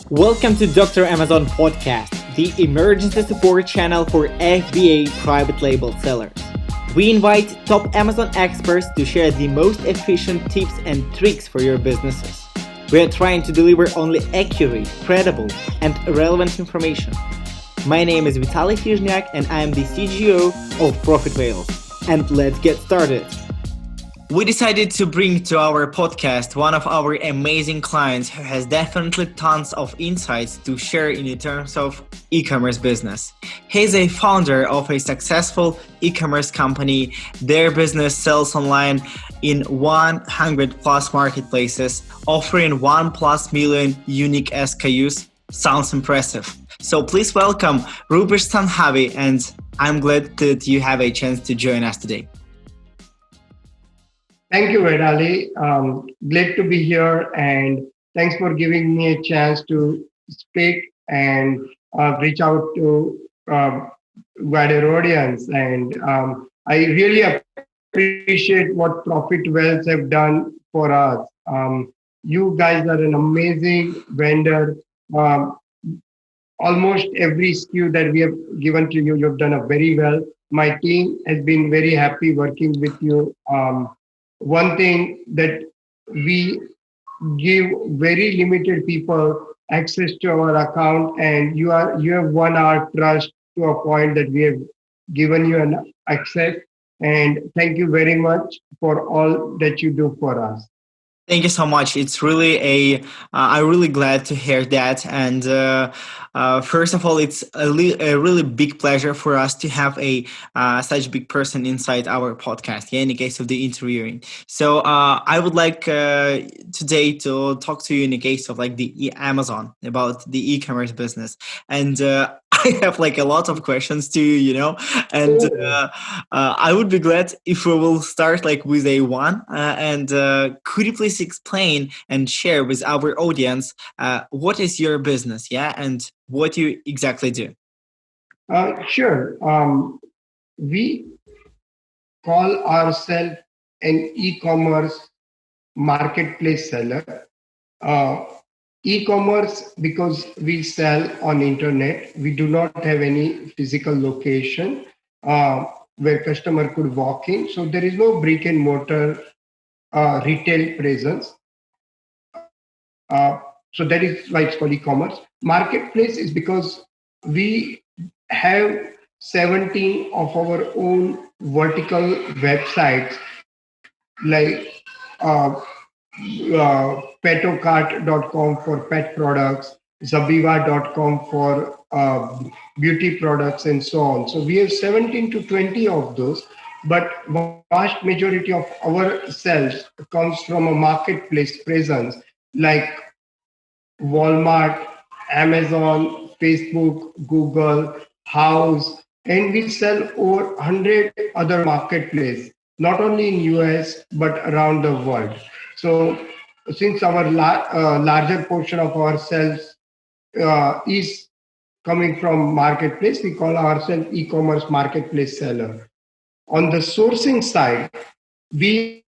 Welcome to Dr. Amazon Podcast, the emergency support channel for FBA private label sellers. We invite top Amazon experts to share the most efficient tips and tricks for your businesses. We are trying to deliver only accurate, credible, and relevant information. My name is Vitaly Fizhniak and I am the CGO of Profit Whales. And let's get started. We decided to bring to our podcast one of our amazing clients who has definitely tons of insights to share in terms of e-commerce business. He's a founder of a successful e-commerce company. Their business sells online in 100 plus marketplaces, offering 1 plus million unique SKUs. Sounds impressive. So please welcome Rupesh Sanghavi, and I'm glad that you have a chance to join us today. Thank you, Vedali. Glad to be here, and thanks for giving me a chance to speak and reach out to wider audience. And I really appreciate what Profit Wells have done for us. You guys are an amazing vendor. Um, Almost every SKU that we have given to you, you've done a very well. My team has been very happy working with you. One thing that we give very limited people access to our account, and you have won our trust to a point that we have given you an access. And thank you very much for all that you do for us. Thank you so much. It's really I'm really glad to hear that. And first of all, it's a really big pleasure for us to have a such big person inside our podcast. Yeah, in the case of the interviewing. So I would like today to talk to you in the case of like the Amazon, about the e-commerce business. And I have like a lot of questions to you, and I would be glad if we will start like with a one. And could you please explain and share with our audience what is your business, yeah, and what you exactly do? Sure. We call ourselves an e-commerce marketplace seller. Uh, E-commerce, because we sell on internet, we do not have any physical location where customer could walk in. So there is no brick and mortar retail presence. So that is why it's called e-commerce. Marketplace is because we have 17 of our own vertical websites like petocart.com for pet products, zabiva.com for beauty products, and so on. So we have 17 to 20 of those, but vast majority of our sales comes from a marketplace presence like Walmart, Amazon, Facebook, Google, House, and we sell over 100 other marketplaces, not only in US but around the world. So since our larger portion of our sales is coming from marketplace, we call ourselves e-commerce marketplace seller. On the sourcing side, we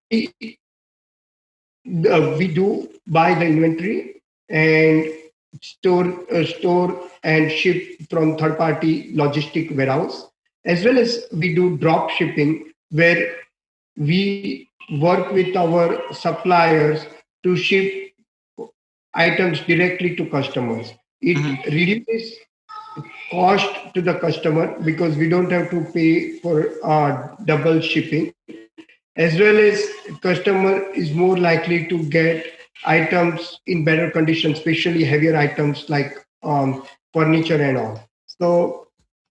we do buy the inventory and store and ship from third party logistic warehouse, as well as we do drop shipping, where we work with our suppliers to ship items directly to customers. It reduces cost to the customer because we don't have to pay for double shipping, as well as customer is more likely to get items in better condition, especially heavier items like furniture and all. So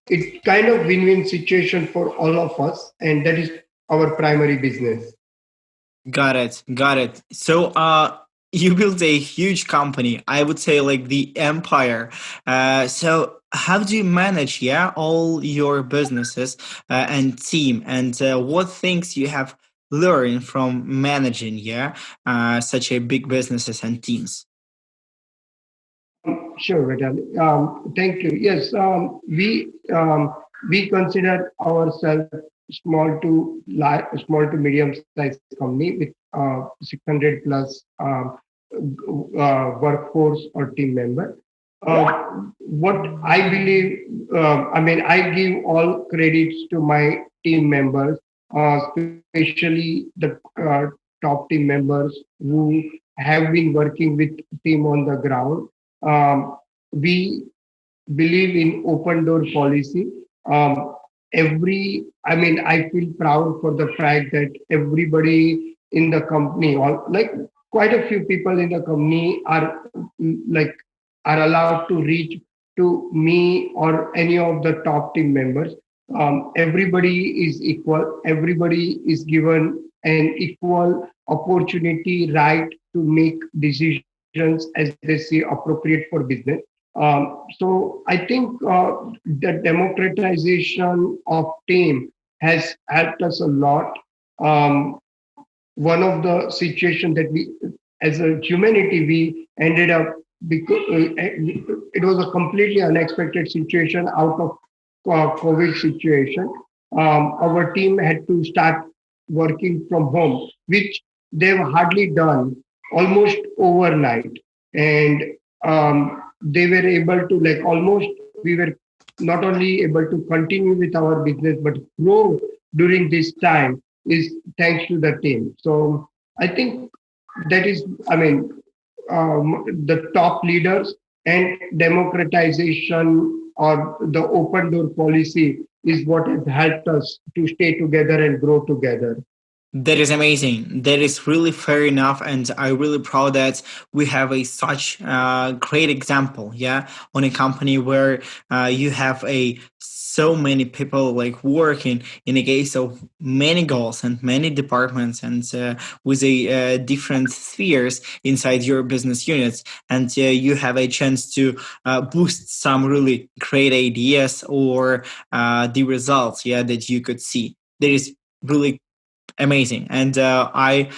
it's kind of win-win situation for all of us, and that is our primary business. Got it. Got it. So, you built a huge company. I would say like the empire. So, how do you manage, yeah, all your businesses and team, and what things you have learned from managing, yeah, such a big businesses and teams? Sure, Vedali. Thank you. Yes, we consider ourselves small to medium sized company with 600 plus workforce or team member. What I believe, I give all credits to my team members, especially the top team members who have been working with team on the ground. We believe in open door policy. Um, I feel proud for the fact that everybody in the company, all like quite a few people in the company like are allowed to reach to me or any of the top team members. Everybody is equal. Everybody is given an equal opportunity, right to make decisions as they see appropriate for business. So I think the democratization of team has helped us a lot. One of the situations that we, as a humanity, we ended up because it was a completely unexpected situation out of COVID situation. Our team had to start working from home, which they've hardly done almost overnight, and they were able to like almost we were not only able to continue with our business but grow during this time is thanks to the team. So I think that is, the top leaders and democratization or the open door policy is what has helped us to stay together and grow together. That is amazing. That is really fair enough, and I'm really proud that we have a such great example. Yeah, on a company where you have a so many people like working in a case of many goals and many departments, and with a different spheres inside your business units, and you have a chance to boost some really great ideas or the results. Yeah, that you could see. That is really amazing, and I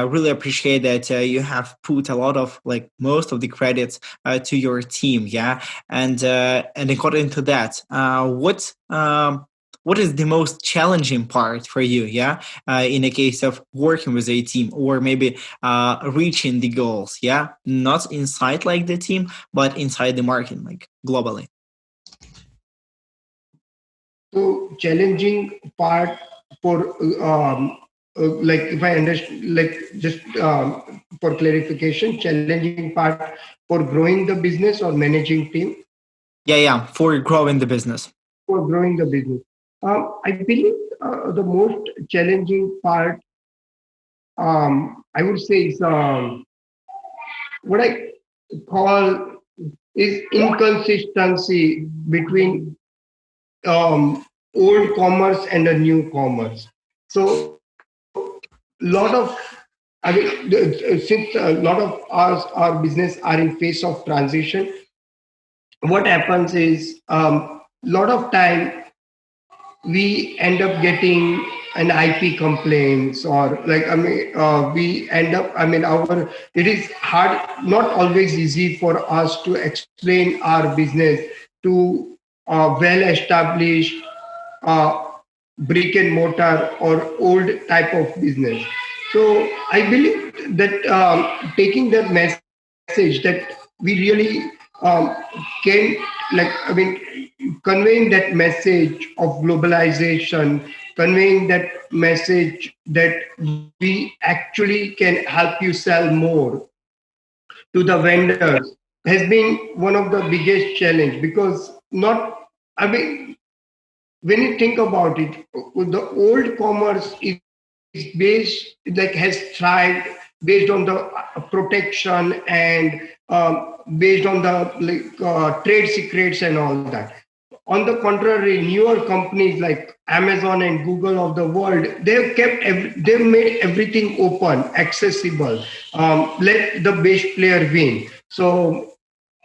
really appreciate that you have put a lot of like most of the credits to your team. Yeah, and according to that, what is the most challenging part for you? Yeah, in a case of working with a team or maybe reaching the goals. Yeah, not inside like the team but inside the market, like globally. So challenging part for like if I understand, like just for clarification, challenging part for growing the business or managing team. Yeah, for growing the business. For growing the business. I believe the most challenging part, I would say, is what I call is inconsistency between old commerce and a new commerce. So lot of, since a lot of our business are in phase of transition, what happens is lot of time we end up getting an IP complaints or like we end up our it is hard, not always easy for us to explain our business to well established uh, brick and mortar or old type of business. So I believe that taking that message that we really can like conveying that message of globalization, conveying that message that we actually can help you sell more to the vendors has been one of the biggest challenge because not I mean when you think about it, the old commerce is based like has thrived based on the protection and based on the trade secrets and all that. On the contrary, newer companies like Amazon and Google of the world, they've made everything open, accessible. Let the best player win. So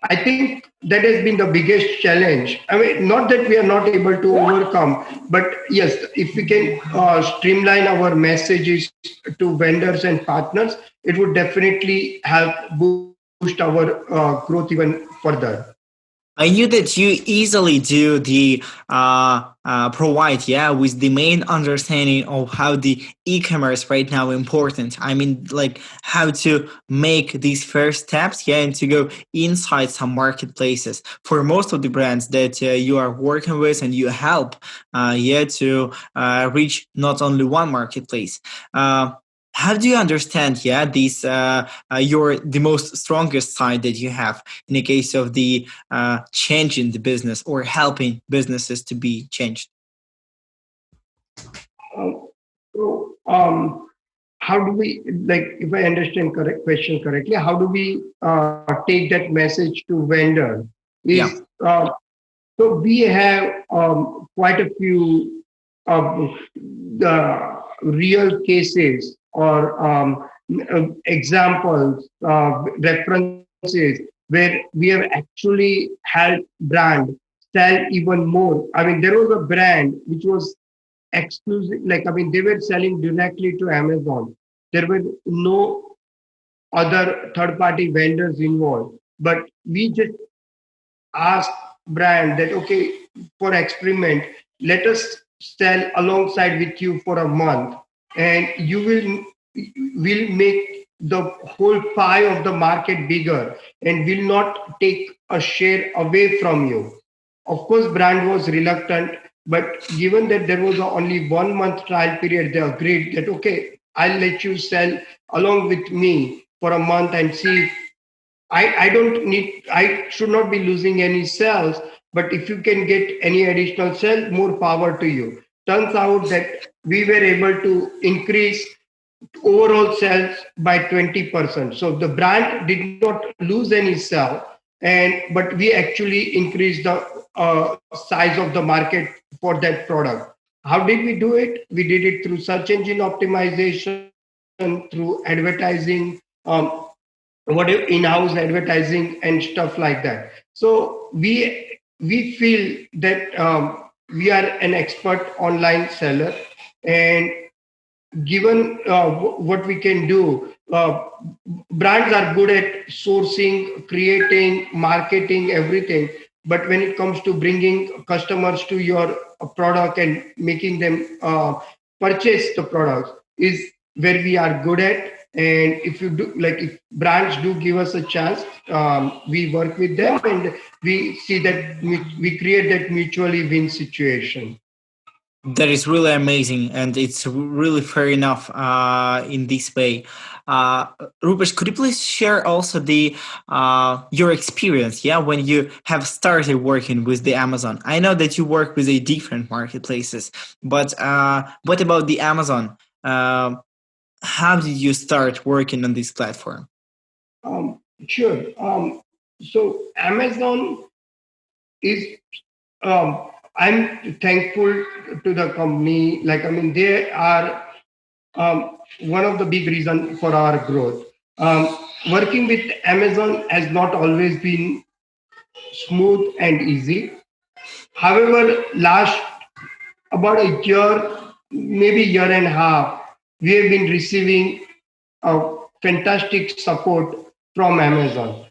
I think that has been the biggest challenge. I mean, not that we are not able to overcome, but yes, if we can streamline our messages to vendors and partners, it would definitely help boost our growth even further. I knew that you easily do the provide, yeah, with the main understanding of how the e-commerce right now important. I mean, like how to make these first steps, yeah, and to go inside some marketplaces for most of the brands that you are working with, and you help, yeah, to reach not only one marketplace. How do you understand, yeah, these your the most strongest side that you have in the case of the changing the business or helping businesses to be changed? Um, so, how do we, like, if I understand correct question correctly, how do we take that message to vendor? Is Yeah. so we have quite a few the real cases or examples, references where we have actually helped brand sell even more. I mean, there was a brand which was exclusive, like, I mean, they were selling directly to Amazon. There were no other third party vendors involved, but we just ask brand that, okay, for experiment, let us sell alongside with you for a month, and you will make the whole pie of the market bigger and will not take a share away from you. Of course brand was reluctant, but given that there was a only 1 month trial period, they agreed that, okay, I'll let you sell along with me for a month and see. I don't need, I should not be losing any cells, but if you can get any additional cell, more power to you. Turns out that we were able to increase overall sales by 20%. So the brand did not lose any cell, and but we actually increased the size of the market for that product. How did we do it? We did it through search engine optimization, through advertising, what in-house advertising and stuff like that. So we feel that we are an expert online seller, and given what we can do, brands are good at sourcing, creating, marketing, everything. But when it comes to bringing customers to your product and making them purchase the products is where we are good at. And if you do, like, if brands do give us a chance, we work with them, and we see that we create that mutually win situation. That is really amazing, and it's really fair enough in this way. Uh, Rupesh, could you please share also the your experience? Yeah, when you have started working with the Amazon, I know that you work with a different marketplaces, but what about the Amazon? How did you start working on this platform? Sure. So Amazon is, I'm thankful to the company. Like, I mean, they are one of the big reason for our growth. Working with Amazon has not always been smooth and easy. However, last about a year, maybe year and a half, we have been receiving fantastic support from Amazon.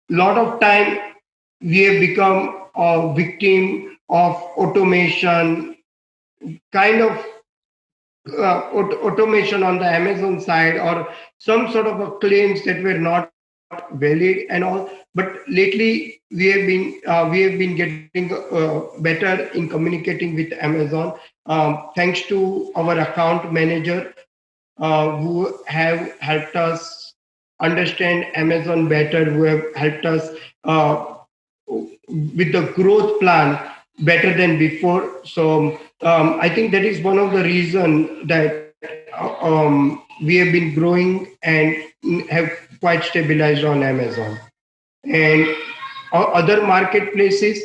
Lot of time we have become a victim of automation, kind of automation on the Amazon side, or some sort of a claims that were not valid and all. But lately we have been getting better in communicating with Amazon, thanks to our account manager who have helped us understand Amazon better, who have helped us uh, with the growth plan better than before. So I think that is one of the reason that we have been growing and have quite stabilized on Amazon. And other marketplaces,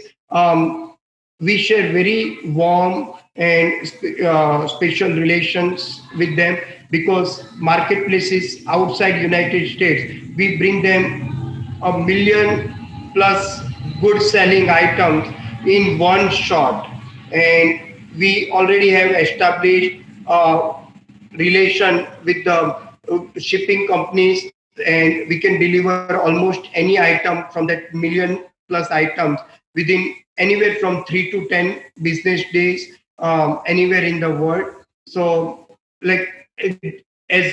we share very warm and special relations with them, because marketplaces outside United States, we bring them a million plus good selling items in one shot, and we already have established relation with the shipping companies, and we can deliver almost any item from that million plus items within anywhere from 3 to 10 business days, anywhere in the world. So, as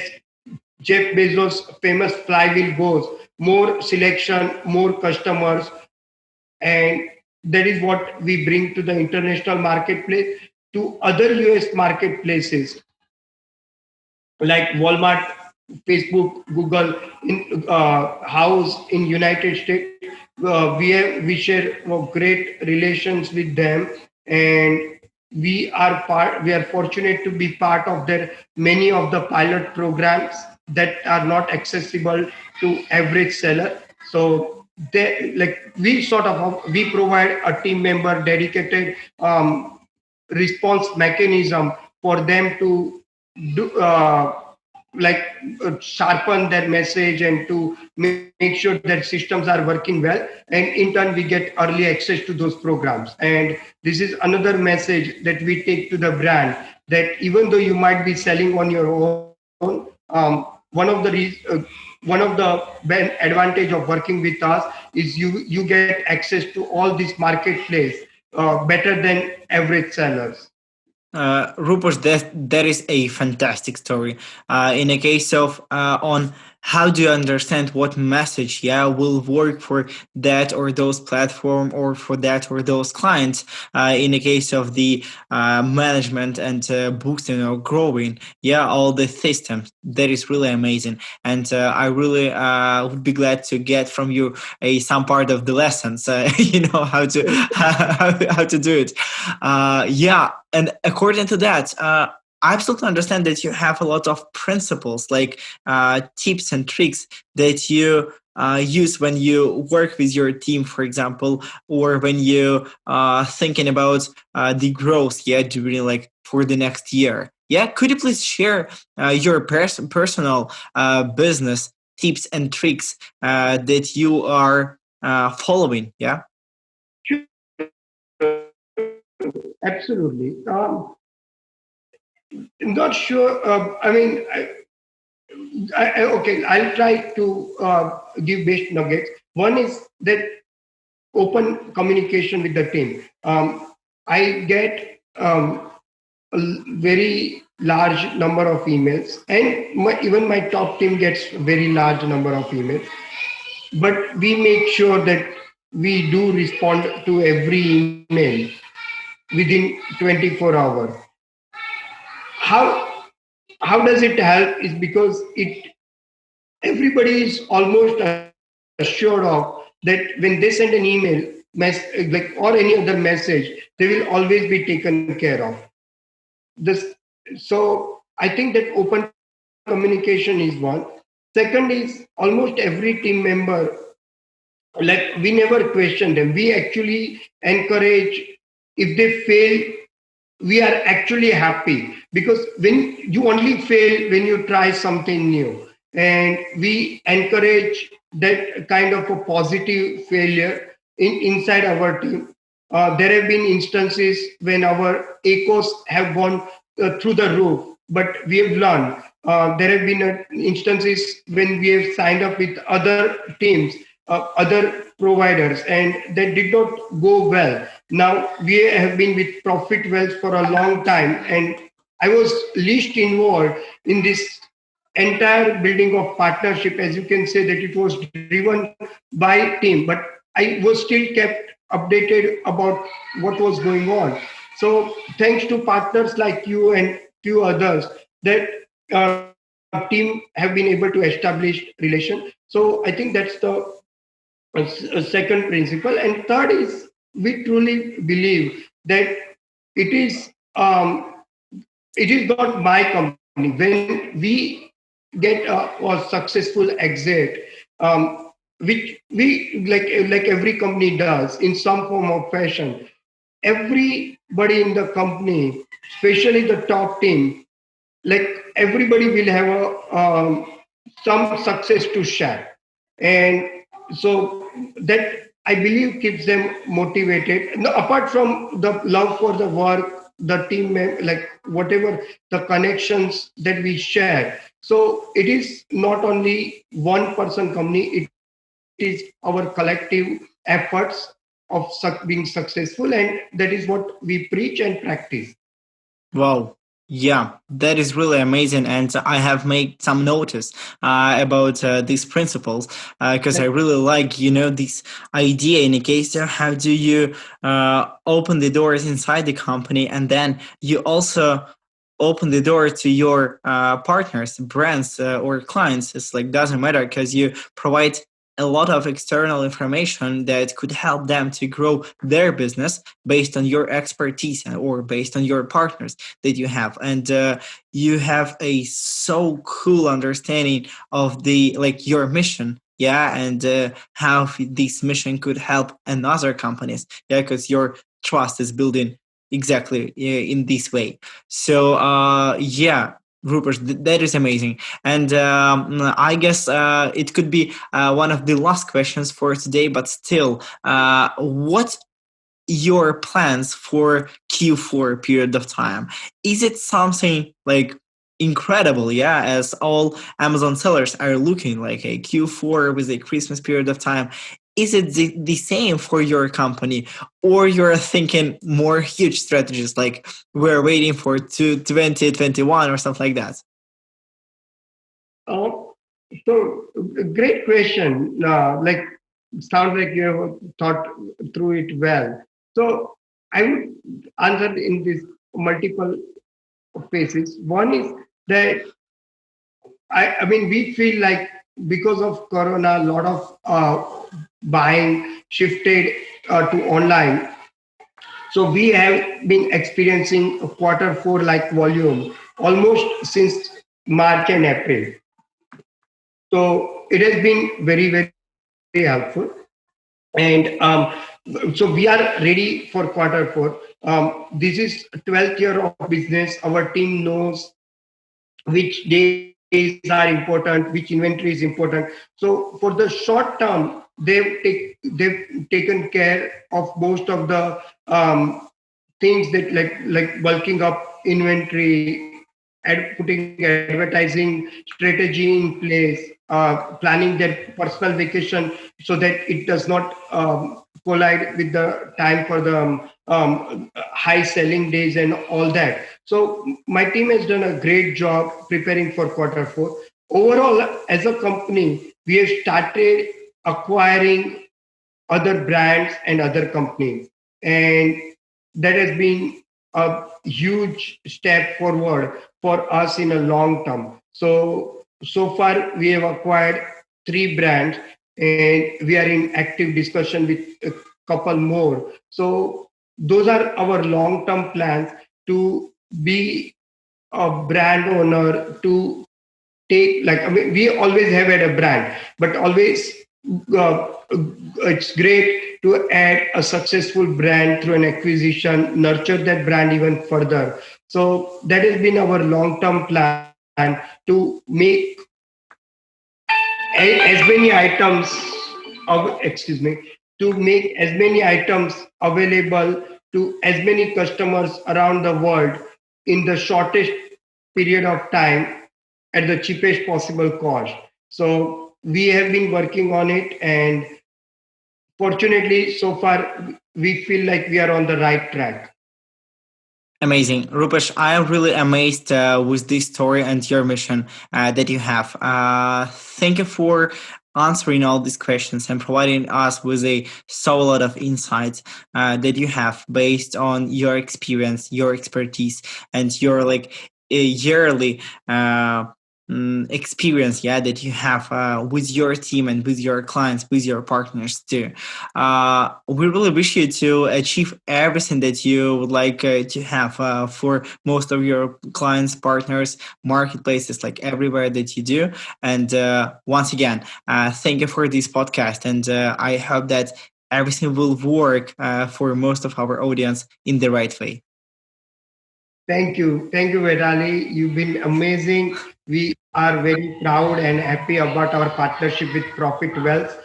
Jeff Bezos' famous flywheel goes, more selection, more customers, and that is what we bring to the international marketplace. To other US marketplaces like Walmart, Facebook, Google, in house in United States, we share great relations with them, and we are fortunate to be part of their many of the pilot programs that are not accessible to average seller. So they like we provide a team member dedicated response mechanism for them to do like sharpen their message and to make sure that systems are working well, and in turn we get early access to those programs. And this is another message that we take to the brand, that even though you might be selling on your own, one of the advantage of working with us is you get access to all this marketplace better than average sellers. Rupesh, that is a fantastic story. In a case of on how do you understand what message, yeah, will work for that or those platform or for that or those clients. In the case of the management and boosting or growing, yeah, all the systems. That is really amazing, and I really would be glad to get from you a some part of the lessons. You know how to how to do it. Yeah, and according to that, I absolutely understand that you have a lot of principles, like tips and tricks that you use when you work with your team, for example, or when you thinking about the growth, yeah, during like for the next year. Yeah, could you please share your personal business tips and tricks that you are following? Yeah. Absolutely. Not sure. Okay, I'll try to give best nuggets. One is that open communication with the team. I get a very large number of emails, and even my top team gets very large number of emails. But we make sure that we do respond to every email within 24 hours. How how does it help is because it everybody is almost assured of that when they send an email like or any other message, they will always be taken care of. This So I think that open communication is one. Second is almost every team member, like we never question them, we actually encourage. If they fail, we are actually happy, because when you only fail when you try something new, and we encourage that kind of a positive failure inside our team. There have been instances when our ecos have gone through the roof, but we have learned. There have been instances when we have signed up with other teams, other providers, and that did not go well. Now we have been with Profit Wealth for a long time, and I was least involved in this entire building of partnership. As you can say that it was driven by team, but I was still kept updated about what was going on. So thanks to partners like you and few others, that team have been able to establish relation. So I think that's the second principle. And third is, we truly believe that it is um, it is not my company. When we get a successful exit, which we like every company does in some form of fashion, everybody in the company, especially the top team, like everybody will have some success to share. And so that I believe keeps them motivated. No, apart from the love for the work, the team, like whatever the connections that we share. So it is not only one person company, it is it is our collective efforts of being successful, and that is what we preach and practice. Wow. Yeah, that is really amazing. And I have made some notice about these principles because I really like, this idea in a case there. How do you open the doors inside the company, and then you also open the door to your partners, brands, or clients? It's like doesn't matter because you provide a lot of external information that could help them to grow their business based on your expertise or based on your partners that you have. And you have a so cool understanding of the like your mission, yeah, and how this mission could help another companies, yeah, because your trust is building exactly in this way. So yeah, Rupert, that is amazing. And I guess it could be one of the last questions for today, but still, what your plans for Q4 period of time? Is it something like incredible? Yeah, as all Amazon sellers are looking like a Q4 with a Christmas period of time. Is it the same for your company, or you're thinking more huge strategies like we're waiting for 2021 or something like that? Uh, so, great question. Sounds like you have thought through it well. So, I would answer in this multiple phases. One is that I mean, we feel like because of Corona, a lot of buying shifted to online. So we have been experiencing a quarter four like volume almost since March and April. So it has been very, very helpful. And so we are ready for quarter four. This is 12th year of business. Our team knows which days are important, which inventory is important. So for the short term, they've taken care of most of the things that like bulking up inventory and putting advertising strategy in place, planning their personal vacation so that it does not collide with the time for the high selling days and all that. So my team has done a great job preparing for quarter four. Overall, as a company, we have started acquiring other brands and other companies, and that has been a huge step forward for us in a long term. So far we have acquired three brands, and we are in active discussion with a couple more. So those are our long term plans to be a brand owner, to take, like, I mean, we always have had a brand, but always it's great to add a successful brand through an acquisition, nurture that brand even further. So that has been our long term plan, to make as many items excuse me, to make as many items available to as many customers around the world in the shortest period of time at the cheapest possible cost. So we have been working on it, and fortunately, so far, we feel like we are on the right track. Amazing. Rupesh, I am really amazed with this story and your mission that you have. Thank you for answering all these questions and providing us with a so lot of insights that you have based on your experience, your expertise, and your like a yearly experience, yeah, that you have with your team and with your clients, with your partners too. We really wish you to achieve everything that you would like to have for most of your clients, partners, marketplaces, like everywhere that you do. And once again, thank you for this podcast, and I hope that everything will work for most of our audience in the right way. Thank you, Vedali. You've been amazing. We are very proud and happy about our partnership with Profit Wealth.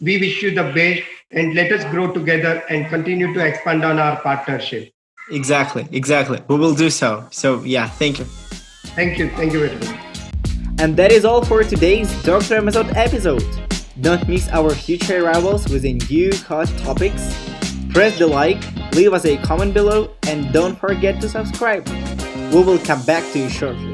We wish you the best, and let us grow together and continue to expand on our partnership. Exactly, exactly. We will do so. So yeah, thank you. Thank you, Vedali. And that is all for today's Dr. Amazon episode. Don't miss our future arrivals with a new hot topics. Press the like, leave us a comment below, and don't forget to subscribe. We will come back to you shortly.